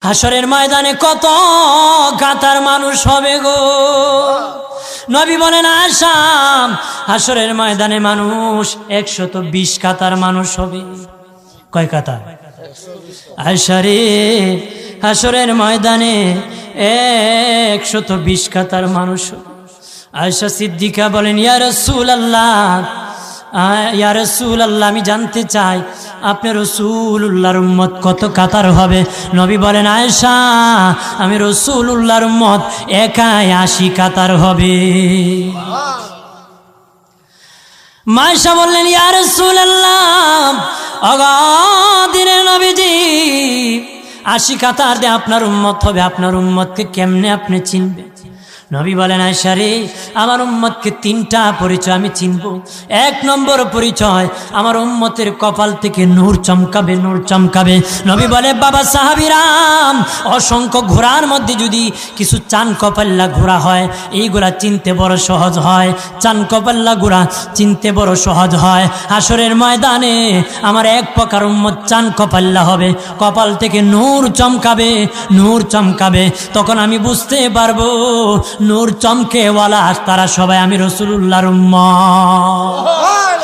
হাসরের ময়দানে কত কাতার মানুষ হবে গো। নবী বলেন আয়েশা, হাসরের ময়দানে মানুষ 120 কাতার মানুষ হবে। কয় কাতার? আয়েশা রে, হাসরের ময়দানে 120 কাতার মানুষ হবে। আয়েশা সিদ্দিকা বলেন ইয়া রাসূলুল্লাহ, ইয়া রাসূলুল্লাহ, আমি জানতে চাই আপনার রাসূলুল্লাহর উম্মত কত কাতার হবে? নবী বলেন আয়েশা, আমি রাসূলুল্লাহর উম্মত একাই 80 কাতার হবে। আয়েশা বললেন ইয়া রাসূলুল্লাহ, দিনের নবীজি 80 কাতার দিয়ে আপনার উম্মত হবে, আপনার উম্মতকে কেমনে আপনি চিনবেন? নবী বলেন আয়েশা রে, আমার উম্মতকে 3টা পরিচয় আমি চিনব। 1 নম্বর পরিচয়, আমার উম্মতের কপাল থেকে নূর চমকাবে, নূর চমকাবে। নবী বলে বাবা সাহাবীরাম, অসংখ্য ঘোড়ার মধ্যে যদি কিছু চান কপাল্লা ঘোড়া হয়, এইগুলা চিনতে বড় সহজ হয়। চান কপাল্লা ঘোড়া চিনতে বড় সহজ হয়। হাসরের ময়দানে আমার 1 প্রকার উম্মত চান কপাল্লা হবে, কপাল থেকে নূর চমকাবে, নূর চমকাবে। তখন আমি বুঝতে পারবো নূর চমকেওয়ালা তারা সবাই আমি রাসূলুল্লাহর উম্মত।